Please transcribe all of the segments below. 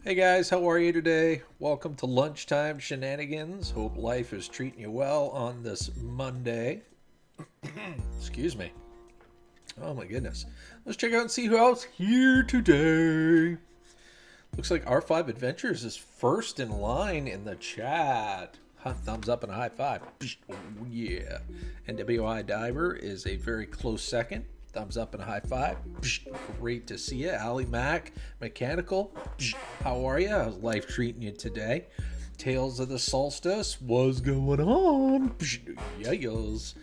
Hey guys, how are you today? Welcome to Lunchtime Shenanigans. Hope life is treating you well on this Monday. Excuse me. Oh my goodness. Let's check out and see who else here today. Looks like R5 Adventures is first in line in the chat. Thumbs up and a high five. Oh, yeah. NWI Diver is a very close second. Thumbs up and a high five. Great to see you. Ali Mac, Mechanical. How are you? How's life treating you today? Tales of the Solstice. What's going on? Yayos.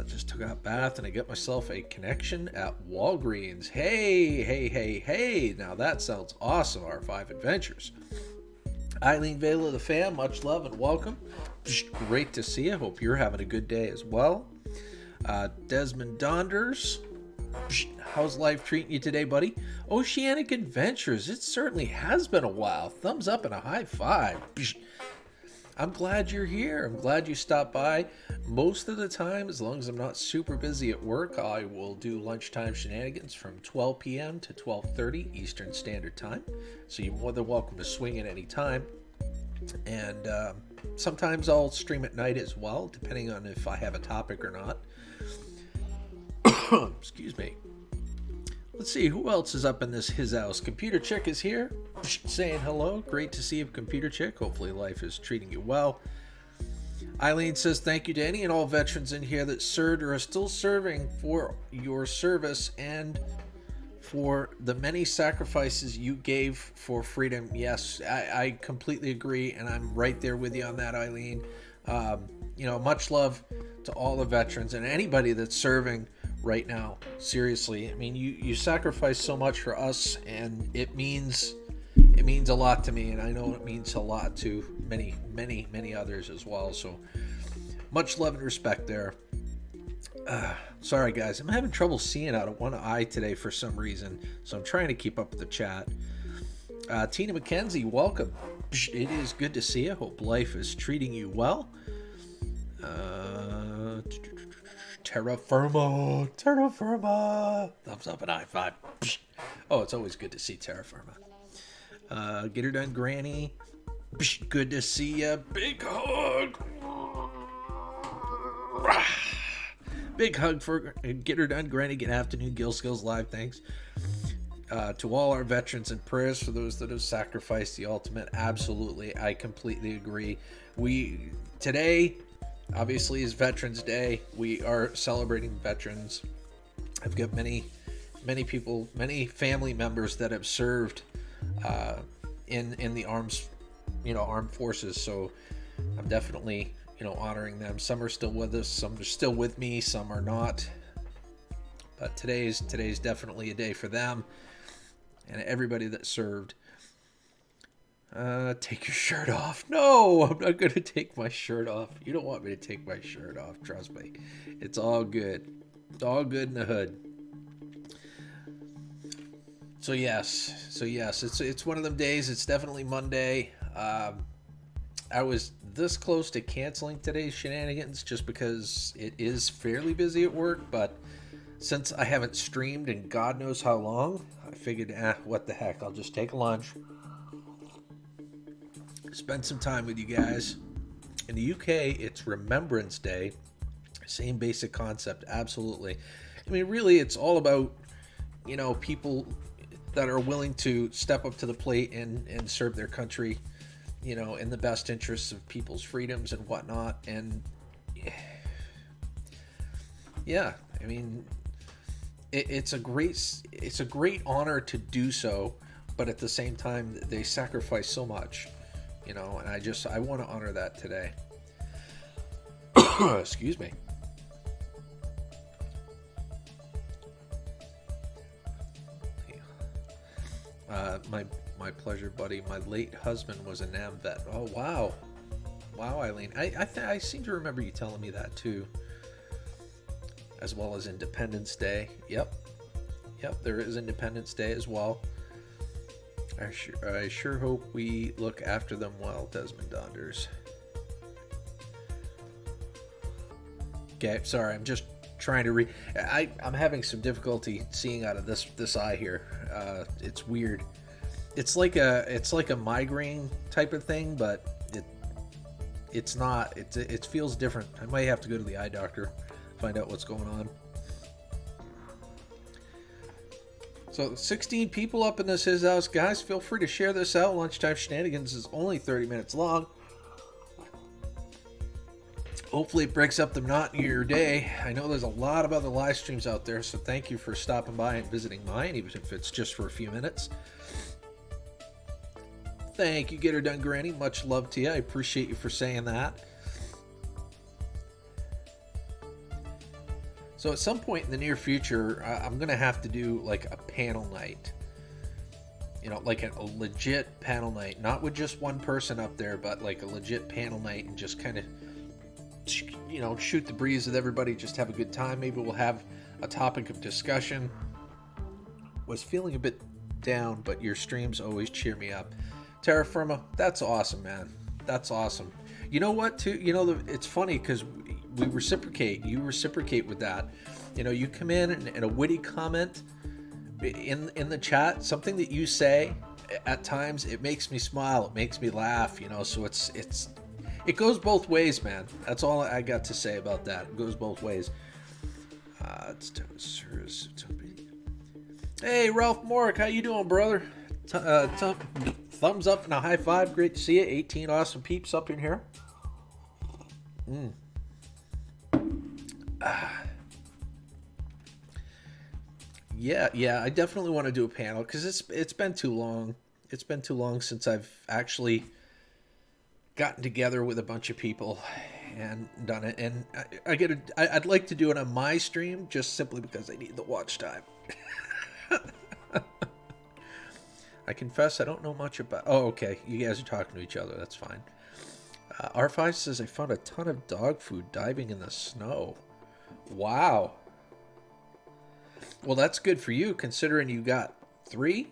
Just took a bath and I got myself a connection at Walgreens. Hey. Now that sounds awesome, R5 Adventures. Eileen Vela, the fan, much love and welcome. Great to see you. Hope you're having a good day as well. Desmond Donders, how's life treating you today, buddy? Oceanic Adventures, it certainly has been a while. Thumbs up and a high five. I'm glad you're here. I'm glad you stopped by. Most of the time, as long as I'm not super busy at work, I will do lunchtime shenanigans from 12 p.m. to 12:30 Eastern Standard Time. So you're more than welcome to swing at any time. And sometimes I'll stream at night as well, depending on if I have a topic or not. Excuse me. Let's see, who else is up in his house? Computer Chick is here, saying hello. Great to see you, Computer Chick. Hopefully life is treating you well. Eileen says thank you to any and all veterans in here that served or are still serving for your service and for the many sacrifices you gave for freedom. Yes, I completely agree, and I'm right there with you on that, Eileen. Much love to all the veterans and anybody that's serving right now. Seriously, I mean, you sacrifice so much for us, and it means a lot to me, and I know it means a lot to many others as well. So much love and respect there. Sorry guys, I'm having trouble seeing out of one eye today for some reason, so I'm trying to keep up with the chat. Tina McKenzie, welcome. It is good to see you. Hope life is treating you well. Terra Firma. Thumbs up and high five. Oh, it's always good to see Terra Firma. Get her done, Granny. Good to see ya. Big hug. Big hug for Get Her Done, Granny. Good afternoon, Skillz Live. Thanks. To all our veterans and prayers for those that have sacrificed the ultimate. Absolutely. I completely agree. Today, obviously, is Veterans Day. We are celebrating veterans. I've got many people, many family members that have served in the armed forces. So I'm definitely honoring them. Some are still with us, some are still with me, some are not. But today's definitely a day for them and everybody that served. Take your shirt off. No, I'm not going to take my shirt off. You don't want me to take my shirt off. Trust me. It's all good. It's all good in the hood. So yes, it's one of them days. It's definitely Monday. I was this close to canceling today's shenanigans just because it is fairly busy at work, but since I haven't streamed in God knows how long, I figured, what the heck, I'll just take a lunch. Spend some time with you guys. In the UK, it's Remembrance Day. Same basic concept, absolutely. I mean, really, it's all about, people that are willing to step up to the plate and serve their country, in the best interests of people's freedoms and whatnot. And yeah, I mean, it's a great honor to do so, but at the same time, they sacrifice so much. And I want to honor that today. Excuse me. My pleasure, buddy. My late husband was a NAM vet. Oh, wow. Wow, Eileen. I seem to remember you telling me that, too. As well as Independence Day. Yep, there is Independence Day as well. I sure hope we look after them well, Desmond Donders. Okay, sorry, I'm just trying to I'm having some difficulty seeing out of this eye here. It's weird. it's like a migraine type of thing, but it's not. It feels different. I might have to go to the eye doctor, find out what's going on. So 16 people up in this his house. Guys, feel free to share this out. Lunchtime Shenanigans is only 30 minutes long. Hopefully it breaks up the monotony of your day. I know there's a lot of other live streams out there, so thank you for stopping by and visiting mine, even if it's just for a few minutes. Thank you, Get Her Done Granny. Much love to you. I appreciate you for saying that. So at some point in the near future, I'm going to have to do like a panel night. You know, like a legit panel night. Not with just one person up there, but like a legit panel night, and just kind of, you know, shoot the breeze with everybody, just have a good time. Maybe we'll have a topic of discussion. Was feeling a bit down, but your streams always cheer me up. Terra Firma, that's awesome, man. That's awesome. You know what, too? You know, it's funny because we reciprocate. You reciprocate with that. You know, you come in and a witty comment in the chat, something that you say at times, it makes me smile. It makes me laugh, you know, so it goes both ways, man. That's all I got to say about that. It goes both ways. Hey, Ralph Morrick, how you doing, brother? Thumbs up and a high five. Great to see you. 18 awesome peeps up in here. Yeah, I definitely want to do a panel because it's been too long. It's been too long since I've actually gotten together with a bunch of people and done it. And I'd like to do it on my stream just simply because I need the watch time. I confess I don't know much about... Oh, okay. You guys are talking to each other. That's fine. R5 says, I found a ton of dog food diving in the snow. Wow. Well, that's good for you, considering you got 3?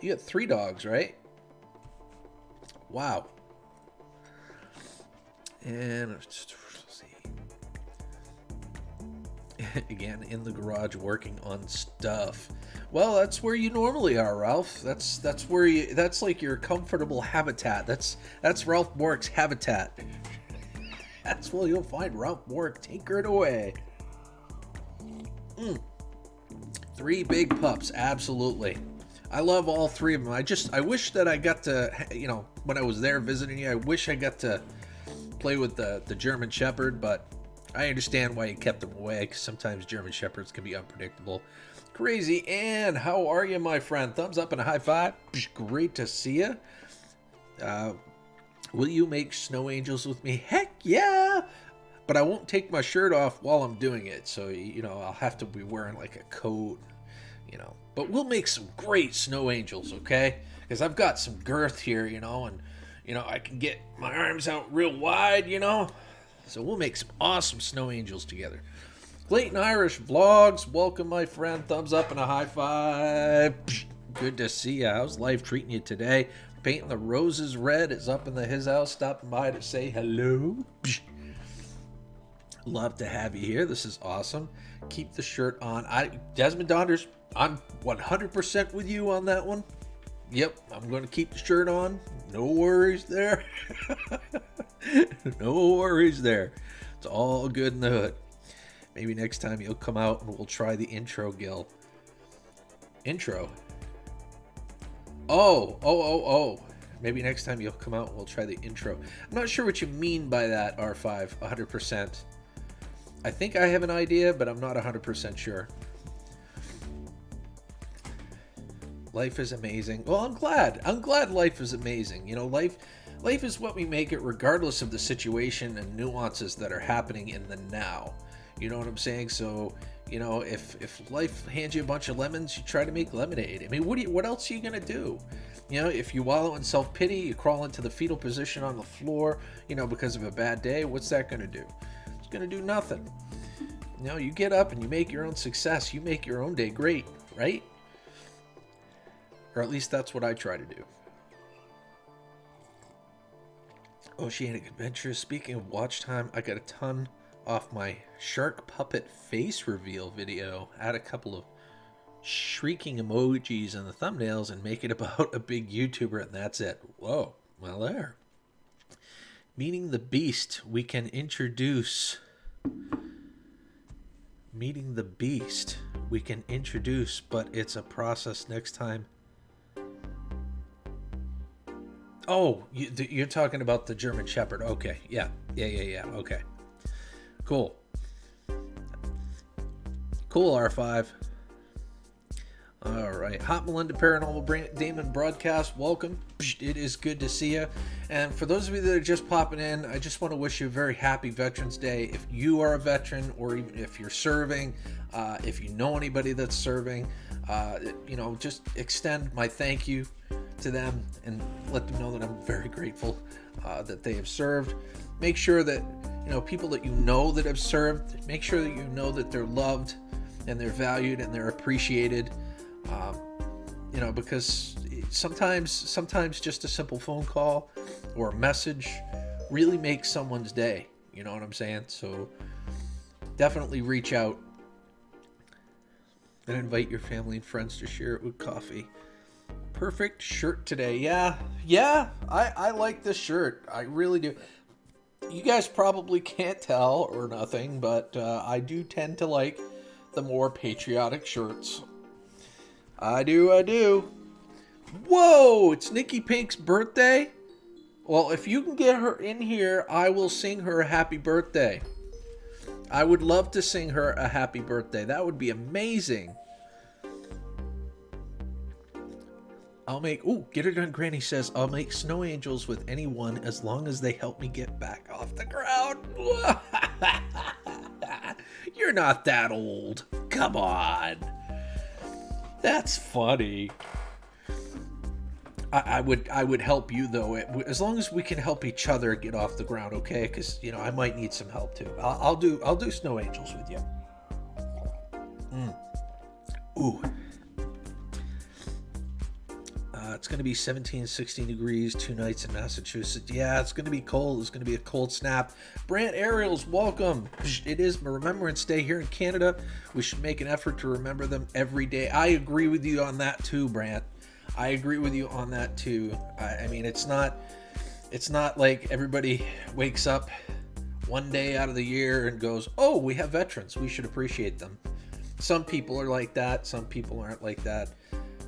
You got 3 dogs, right? Wow. And let's see. Again, in the garage working on stuff. Well, that's where you normally are, Ralph. That's where you. That's like your comfortable habitat. That's Ralph Morrick's habitat. That's where you'll find Ralph Morrick tinkered away. 3 big pups, absolutely. I love all 3 of them. I wish that I got to, you know, when I was there visiting you, I wish I got to play with the German Shepherd, but I understand why you kept them away, because sometimes German Shepherds can be unpredictable. Crazy Ann, how are you, my friend? Thumbs up and a high five. Great to see you. Will you make snow angels with me? Heck yeah! But I won't take my shirt off while I'm doing it, so, you know, I'll have to be wearing like a coat, you know. But we'll make some great snow angels, okay? Because I've got some girth here, you know, and, you know, I can get my arms out real wide, you know. So we'll make some awesome snow angels together. Clayton Irish Vlogs, welcome, my friend. Thumbs up and a high five. Good to see you. How's life treating you today? Painting the Roses Red is up in his house, stopping by to say hello. Love to have you here. This is awesome. Keep the shirt on. Desmond Donders, I'm 100% with you on that one. Yep, I'm going to keep the shirt on. No worries there. No worries there. It's all good in the hood. Maybe next time you'll come out and we'll try the intro, Gil. Intro? Oh. Maybe next time you'll come out and we'll try the intro. I'm not sure what you mean by that, R5, 100%. I think I have an idea, but I'm not 100% sure. Life is amazing. Well, I'm glad. I'm glad life is amazing. You know, life is what we make it, regardless of the situation and nuances that are happening in the now. You know what I'm saying? So, you know, if life hands you a bunch of lemons, you try to make lemonade. I mean, what else are you gonna do? You know, if you wallow in self-pity, you crawl into the fetal position on the floor, you know, because of a bad day, what's that gonna do? It's gonna do nothing. You know, you get up and you make your own success. You make your own day great, right? Or at least that's what I try to do. Oceanic Adventures. Speaking of watch time, I got a ton off my shark puppet face reveal video. I had a couple of shrieking emojis in the thumbnails and make it about a big YouTuber, and that's it. Whoa, well there. Meeting the Beast, we can introduce. Meeting the Beast, we can introduce, but it's a process next time. Oh, you're talking about the German Shepherd. Okay, yeah. Okay, cool. Cool, R5. All right, Hot Melinda Paranormal Damon broadcast. Welcome. It is good to see you. And for those of you that are just popping in, I just want to wish you a very happy Veterans Day. If you are a veteran, or even if you're serving, if you know anybody that's serving, just extend my thank you to them and let them know that I'm very grateful that they have served. Make sure that people that you know that have served, make sure that you know that they're loved and they're valued and they're appreciated. Because sometimes just a simple phone call or a message really makes someone's day. You know what I'm saying? So definitely reach out and invite your family and friends to share it with coffee. Perfect shirt today. Yeah, I like this shirt. I really do. You guys probably can't tell or nothing, but I do tend to like the more patriotic shirts. I do. Whoa, it's Nikki Pink's birthday? Well, if you can get her in here, I will sing her a happy birthday. I would love to sing her a happy birthday. That would be amazing. Get It Done Granny says, I'll make snow angels with anyone as long as they help me get back off the ground. You're not that old. Come on. That's funny. I would help you though, as long as we can help each other get off the ground, okay? Because I might need some help too. I'll do snow angels with you. Ooh. It's going to be 17, 16 degrees, 2 nights in Massachusetts. Yeah, it's going to be cold. It's going to be a cold snap. Brant Ariels, welcome. It is Remembrance Day here in Canada. We should make an effort to remember them every day. I agree with you on that too, Brant. I agree with you on that too. I mean, it's not like everybody wakes up one day out of the year and goes, oh, we have veterans. We should appreciate them. Some people are like that. Some people aren't like that.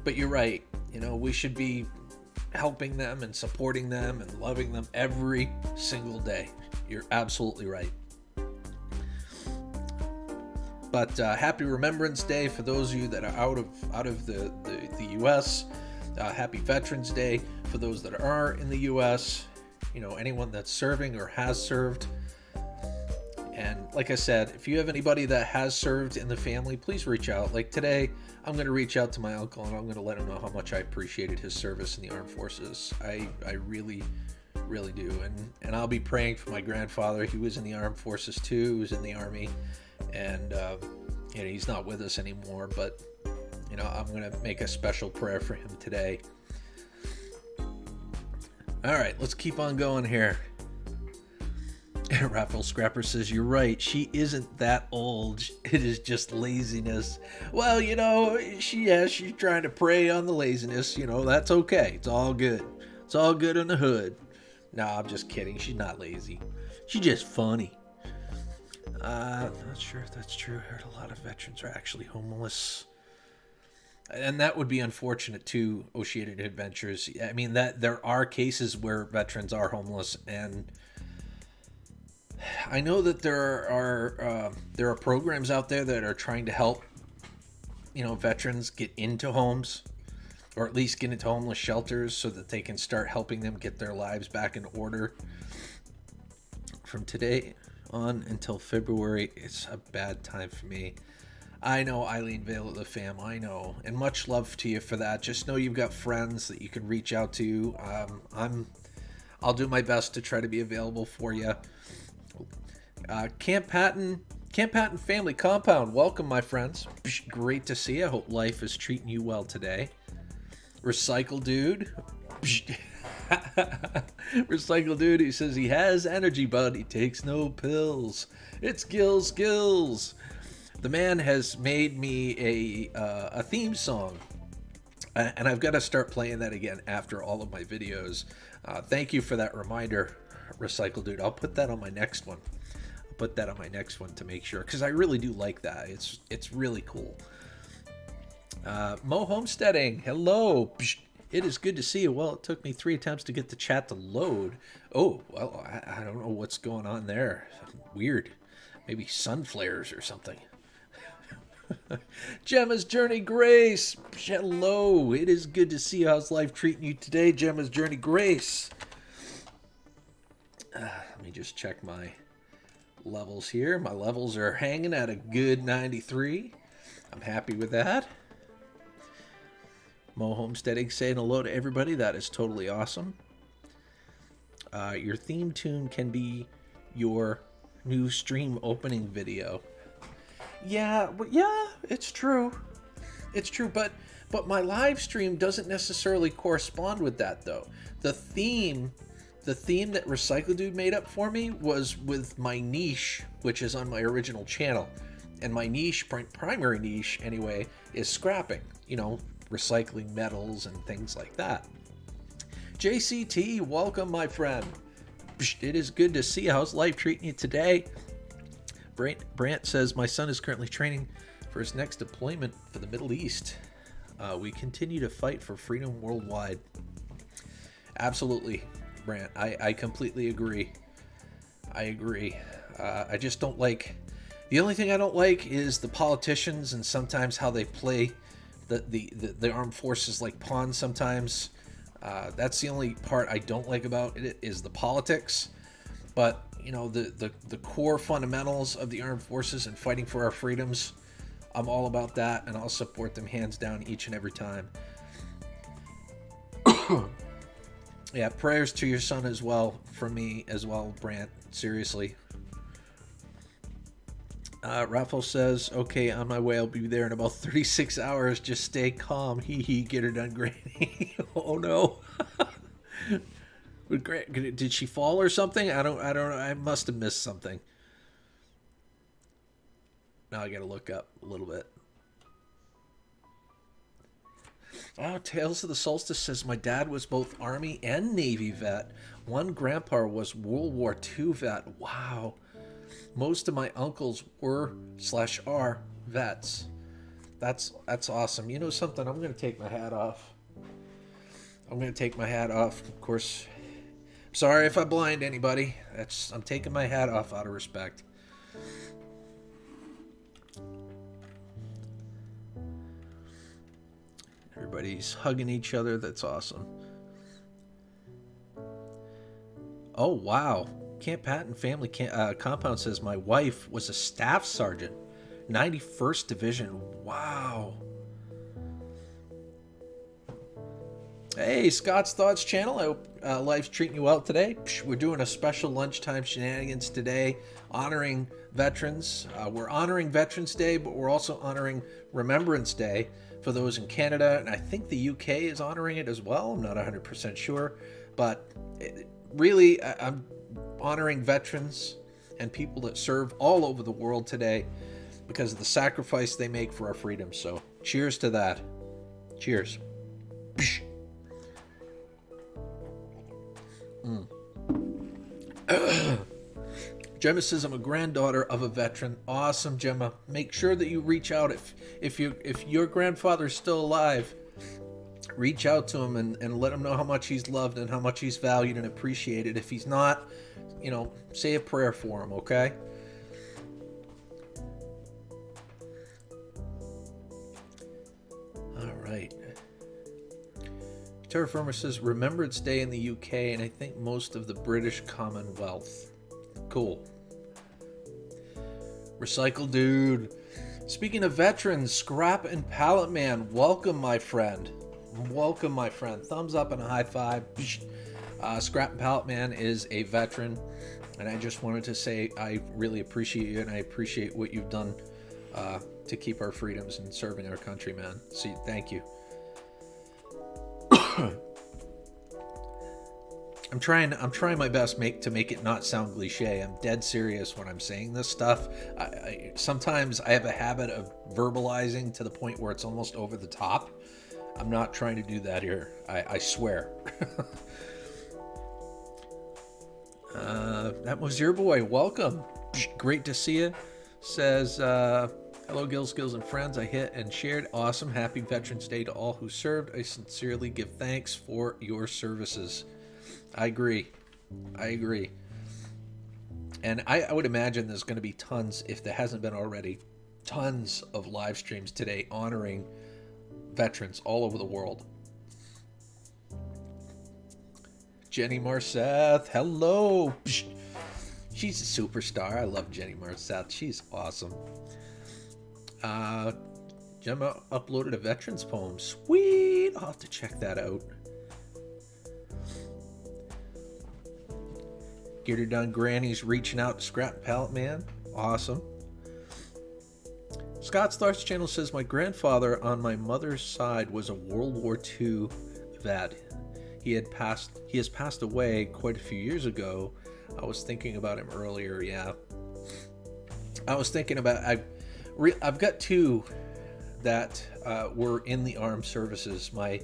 But you're right. We should be helping them and supporting them and loving them every single day. You're absolutely right. But happy Remembrance Day for those of you that are out of the U.S. Happy Veterans Day for those that are in the U.S. Anyone that's serving or has served. And like I said, if you have anybody that has served in the family, please reach out. Like today, I'm going to reach out to my uncle and I'm going to let him know how much I appreciated his service in the armed forces. I really, really do. And I'll be praying for my grandfather. He was in the armed forces too. He was in the Army. And he's not with us anymore. But, I'm going to make a special prayer for him today. All right, let's keep on going here. Raphael Scrapper says, you're right. She isn't that old. It is just laziness. Well, she's trying to prey on the laziness. That's okay. It's all good. It's all good in the hood. No, I'm just kidding. She's not lazy. She's just funny. Not sure if that's true. I heard a lot of veterans are actually homeless. And that would be unfortunate too, Oceanic Adventures. I mean, that there are cases where veterans are homeless, and I know that there are programs out there that are trying to help, veterans get into homes, or at least get into homeless shelters so that they can start helping them get their lives back in order. From today on until February, it's a bad time for me. I know, Eileen Vale of the fam, I know, and much love to you for that. Just know you've got friends that you can reach out to. I'll do my best to try to be available for you. Camp Patton Family Compound, welcome my friends. Great to see you. Hope life is treating you well today. Recycle Dude. Recycle Dude, he says he has energy but he takes no pills. It's Skillz. The man has made me a theme song, and I've got to start playing that again after all of my videos. Thank you for that reminder, Recycle Dude. I'll put that on my next one. I'll put that on my next one to make sure, because I really do like that. It's really cool. Mo Homesteading, hello. It is good to see you. Well, it took me 3 attempts to get the chat to load. Oh, well, I don't know what's going on there. Weird. Maybe sun flares or something. Gemma's Journey Grace, hello. It is good to see you. How's life treating you today, Gemma's Journey Grace? Let me just check my levels here. My levels are hanging at a good 93. I'm happy with that. Mo Homesteading saying hello to everybody. That is totally awesome. Your theme tune can be your new stream opening video. Yeah, it's true. It's true, but my live stream doesn't necessarily correspond with that, though. The theme that Recycle Dude made up for me was with my niche, which is on my original channel. And my niche, primary niche anyway, is scrapping. You know, recycling metals and things like that. JCT, welcome, my friend. It is good to see you. How's life treating you today? Brant says, my son is currently training for his next deployment for the Middle East. We continue to fight for freedom worldwide. Absolutely, Brant. I completely agree. I agree. I just don't like... The only thing I don't like is the politicians and sometimes how they play the armed forces like pawns sometimes. That's the only part I don't like about it, is the politics. But, you know, the core fundamentals of the armed forces and fighting for our freedoms, I'm all about that, and I'll support them hands down each and every time. Yeah, prayers to your son as well, from me as well, Brant. Seriously. Raffle says, okay, on my way, I'll be there in about 36 hours. Just stay calm. Hee, get her done, Granny. Oh no. Did she fall or something? I don't know. I must have missed something. Now I gotta look up a little bit. Oh, Tales of the Solstice says, my dad was both Army and Navy vet. One grandpa was World War II vet. Wow. Most of my uncles were/are vets. That's awesome. You know something? I'm going to take my hat off. Of course, sorry if I blind anybody. I'm taking my hat off out of respect. Everybody's hugging each other. That's awesome. Oh, wow. Camp Patton Family Compound says, my wife was a staff sergeant, 91st Division. Wow. Hey, Scott's Thoughts channel. I hope life's treating you well today. We're doing a special lunchtime shenanigans today, honoring veterans. We're honoring Veterans Day, but we're also honoring Remembrance Day for those in Canada, and I think the UK is honoring it as well. I'm not 100% sure, but really, I'm honoring veterans and people that serve all over the world today because of the sacrifice they make for our freedom. So cheers to that. Cheers. Gemma says, I'm a granddaughter of a veteran. Awesome, Gemma. Make sure that you reach out if your grandfather's still alive. Reach out to him and let him know how much he's loved and how much he's valued and appreciated. If he's not, you know, say a prayer for him, okay? All right. Terraformer says, Remembrance Day in the UK and I think most of the British Commonwealth. Cool. Recycle Dude. Speaking of veterans, Scrap and Pallet Man, welcome, my friend. Welcome, my friend. Thumbs up and a high five. Scrap and Pallet Man is a veteran, and I just wanted to say I really appreciate you, and I appreciate what you've done to keep our freedoms and serving our country, man. So thank you. I'm trying my best to make it not sound cliche. I'm dead serious when I'm saying this stuff. Sometimes I have a habit of verbalizing to the point where it's almost over the top. I'm not trying to do that here. I swear. That was your boy. Welcome. Great to see you. Says, hello, Skillz, and friends. I hit and shared. Awesome. Happy Veterans Day to all who served. I sincerely give thanks for your services. I agree. And I would imagine there's going to be tons, if there hasn't been already, tons of live streams today honoring veterans all over the world. Jenny Marseth, hello. She's a superstar. I love Jenny Marseth. She's awesome. Gemma uploaded a veterans poem. Sweet. I'll have to check that out. Get her done. Granny's reaching out to Scrap Pallet Man. Awesome. Scott Star's channel says, my grandfather on my mother's side was a World War II vet. He has passed away quite a few years ago. I was thinking about him earlier. Yeah. I was thinking about, I've got two that were in the armed services. My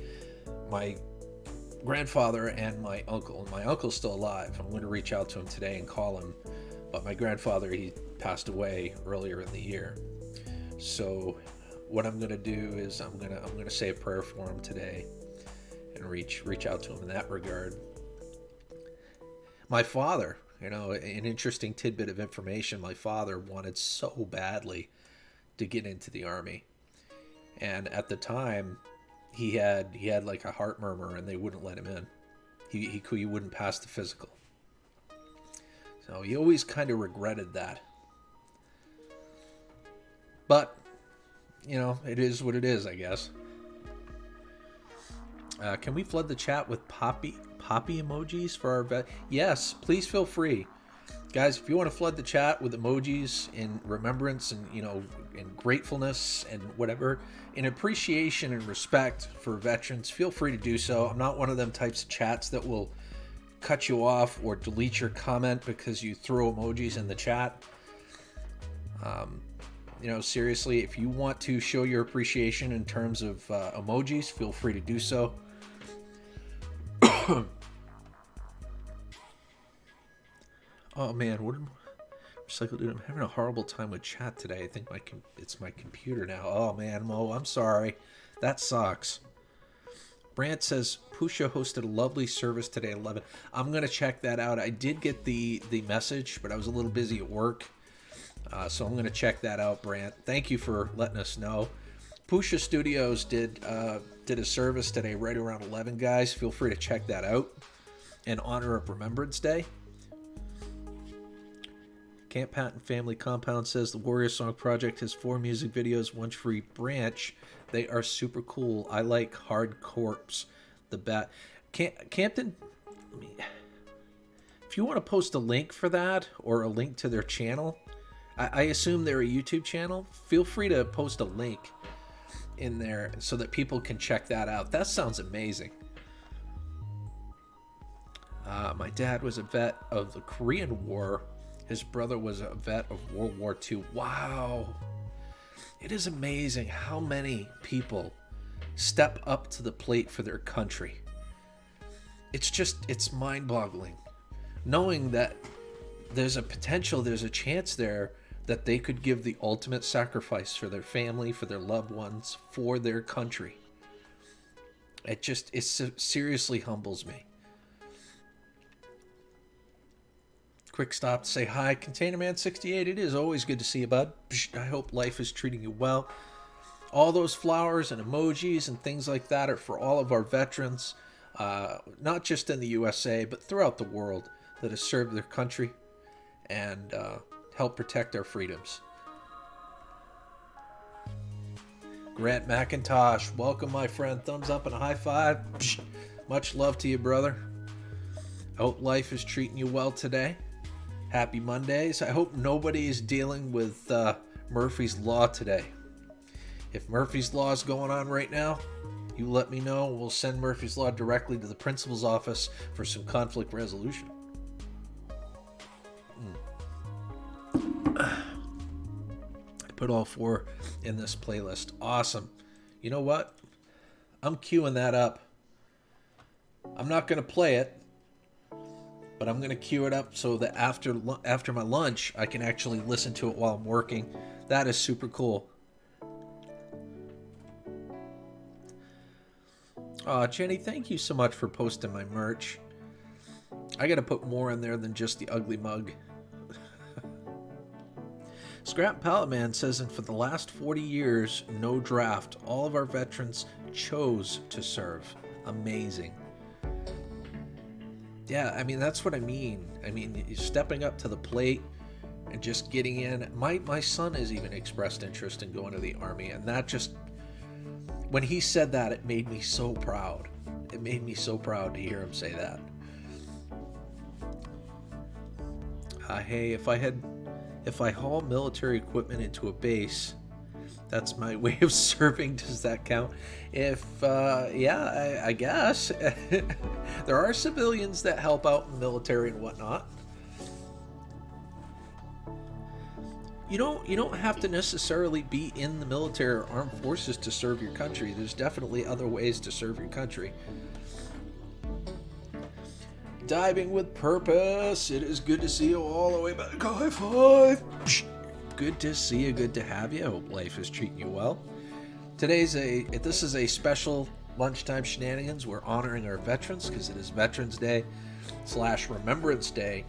grandfather and my uncle. My uncle's still alive. I'm going to reach out to him today and call him. But my grandfather, he passed away earlier in the year. So what I'm going to do is I'm going to say a prayer for him today and reach out to him in that regard. My father, an interesting tidbit of information. My father wanted so badly to get into the Army. And at the time, he had like a heart murmur and they wouldn't let him in. He wouldn't pass the physical. So he always kind of regretted that. But, it is what it is, I guess. Can we flood the chat with poppy emojis for our vet? Yes, please feel free. Guys, if you want to flood the chat with emojis in remembrance and, in gratefulness and whatever, in appreciation and respect for veterans, feel free to do so. I'm not one of them types of chats that will cut you off or delete your comment because you throw emojis in the chat. Seriously, if you want to show your appreciation in terms of emojis, feel free to do so. Oh man, recycle dude, I'm having a horrible time with chat today. I think it's my computer now. Oh man, Mo, I'm sorry. That sucks. Brant says Pusha hosted a lovely service today at 11. I'm gonna check that out. I did get the message, but I was a little busy at work. So I'm gonna check that out, Brant. Thank you for letting us know. Pusha Studios did a service today right around 11, guys. Feel free to check that out in honor of Remembrance Day. Camp Patton Family Compound says the Warrior Song Project has 4 music videos, 1 free branch. They are super cool. I like Hard Corpse. The bat. Campton, if you want to post a link for that or a link to their channel, I assume they're a YouTube channel. Feel free to post a link in there so that people can check that out. That sounds amazing. My dad was a vet of the Korean War. His brother was a vet of World War II. Wow. It is amazing how many people step up to the plate for their country. It's mind-boggling. Knowing that there's a potential, there's a chance there that they could give the ultimate sacrifice for their family, for their loved ones, for their country. It seriously humbles me. Quick stop to say hi. Container Man 68, it is always good to see you, bud. I hope life is treating you well. All those flowers and emojis and things like that are for all of our veterans, not just in the USA, but throughout the world that have served their country and help protect our freedoms. Grant McIntosh, welcome, my friend. Thumbs up and a high five. Much love to you, brother. I hope life is treating you well today. Happy Mondays. I hope nobody is dealing with Murphy's Law today. If Murphy's Law is going on right now, You let me know. We'll send Murphy's Law directly to the principal's office for some conflict resolution. I put all 4 in this playlist. Awesome. You know what? I'm queuing that up. I'm not going to play it, but I'm going to queue it up so that after my lunch, I can actually listen to it while I'm working. That is super cool. Jenny, thank you so much for posting my merch. I got to put more in there than just the ugly mug. Scrap Pallet Man says, and for the last 40 years, no draft. All of our veterans chose to serve. Amazing. Yeah, I mean, that's what I mean. I mean, stepping up to the plate and just getting in. My son has even expressed interest in going to the Army, and that just, when he said that, it made me so proud. It made me so proud to hear him say that. Hey, if I haul military equipment into a base, that's my way of serving. Does that count? Yeah, I guess. There are civilians that help out in the military and whatnot. You don't have to necessarily be in the military or armed forces to serve your country. There's definitely other ways to serve your country. Diving with purpose. It is good to see you all the way back. High five. Good to see you. Good to have you. I hope life is treating you well. This is a special lunchtime shenanigans. We're honoring our veterans because it is Veterans Day / Remembrance Day.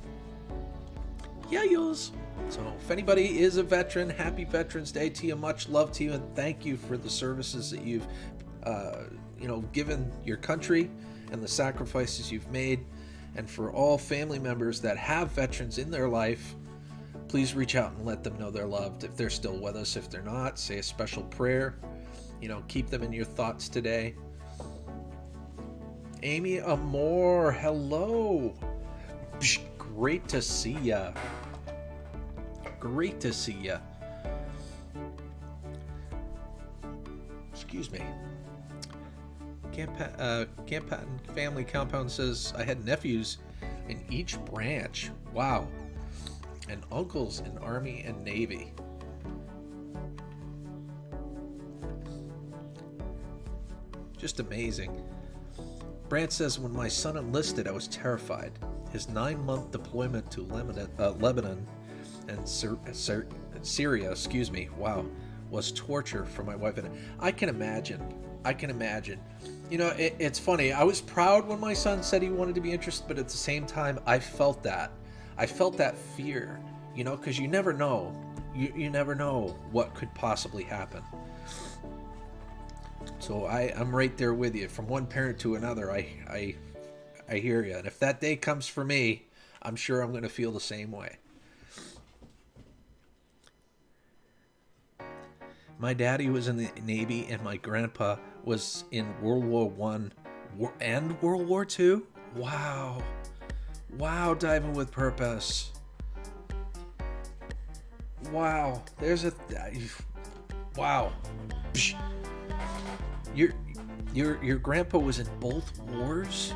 Yeah, yours. So if anybody is a veteran, happy Veterans Day to you. Much love to you, and thank you for the services that you've, given your country and the sacrifices you've made. And for all family members that have veterans in their life, please reach out and let them know they're loved. If they're still with us, if they're not, say a special prayer. Keep them in your thoughts today. Amy Amore, hello. Great to see ya. Great to see ya. Excuse me. Camp Patton Family Compound says, I had nephews in each branch. Wow. And uncles in Army and Navy. Just amazing. Brant says, when my son enlisted, I was terrified. His 9-month deployment to Lebanon and Syria, wow, was torture for my wife. And I can imagine. It's funny. I was proud when my son said he wanted to be interested, but at the same time, I felt that. I felt that fear, because you never know. You never know what could possibly happen. So I'm right there with you. From one parent to another, I hear you. And if that day comes for me, I'm sure I'm going to feel the same way. My daddy was in the Navy, and my grandpa was in World War I and World War II. Wow. Wow, diving with purpose. Wow. Wow. Your grandpa was in both wars?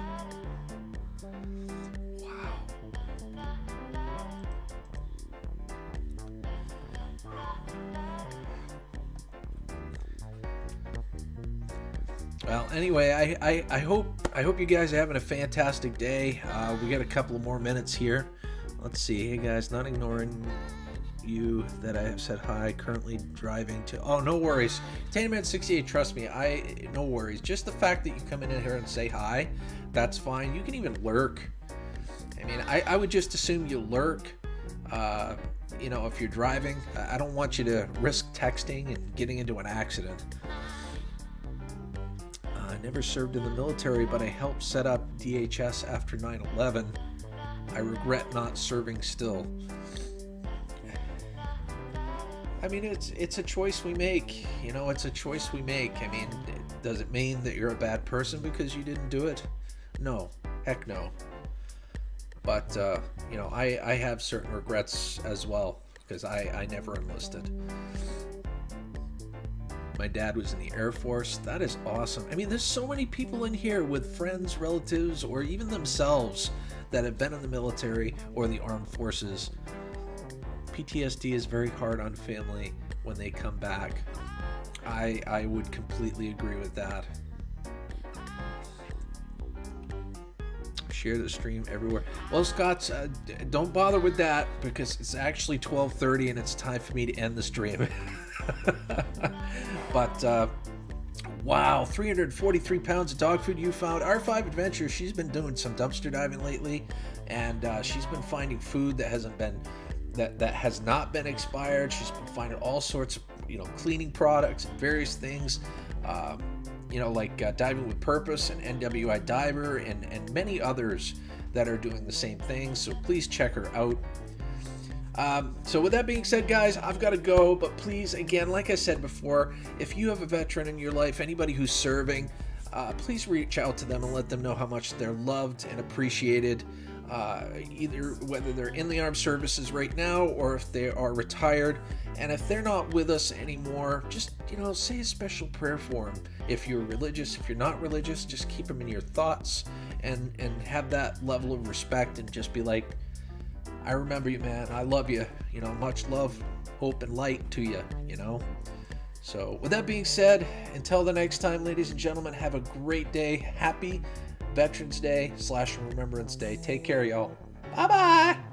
Well, anyway, I hope you guys are having a fantastic day. We got a couple of more minutes here. Let's see. Hey guys, not ignoring you that I have said hi. Currently driving to. Oh, no worries. Tainman68, trust me. No worries. Just the fact that you come in here and say hi, that's fine. You can even lurk. I mean, I would just assume you lurk. If you're driving, I don't want you to risk texting and getting into an accident. I never served in the military, but I helped set up DHS after 9/11. I regret not serving still. I mean, it's a choice we make. It's a choice we make. I mean, does it mean that you're a bad person because you didn't do it? No. Heck no. But, I have certain regrets as well because I never enlisted. My dad was in the Air Force. That is awesome. I mean, there's so many people in here with friends, relatives, or even themselves that have been in the military or the armed forces. PTSD is very hard on family when they come back. I would completely agree with that. Share the stream everywhere. Well, Scott, don't bother with that because it's actually 12:30 and it's time for me to end the stream. But wow, 343 pounds of dog food you found. R5 Adventure, she's been doing some dumpster diving lately, and she's been finding food that hasn't been that has not been expired. She's been finding all sorts of cleaning products and various things. Like Diving with Purpose and NWI Diver and many others that are doing the same thing. So please check her out. So with that being said, guys, I've got to go. But please, again, like I said before, if you have a veteran in your life, anybody who's serving, please reach out to them and let them know how much they're loved and appreciated. Either whether they're in the armed services right now or if they are retired. And if they're not with us anymore, just say a special prayer for them. If you're religious, if you're not religious, just keep them in your thoughts and have that level of respect and just be like, I remember you, man. I love you. Much love, hope, and light to you. So with that being said, until the next time, ladies and gentlemen, have a great day. Happy Veterans Day / Remembrance Day. Take care, y'all. Bye-bye.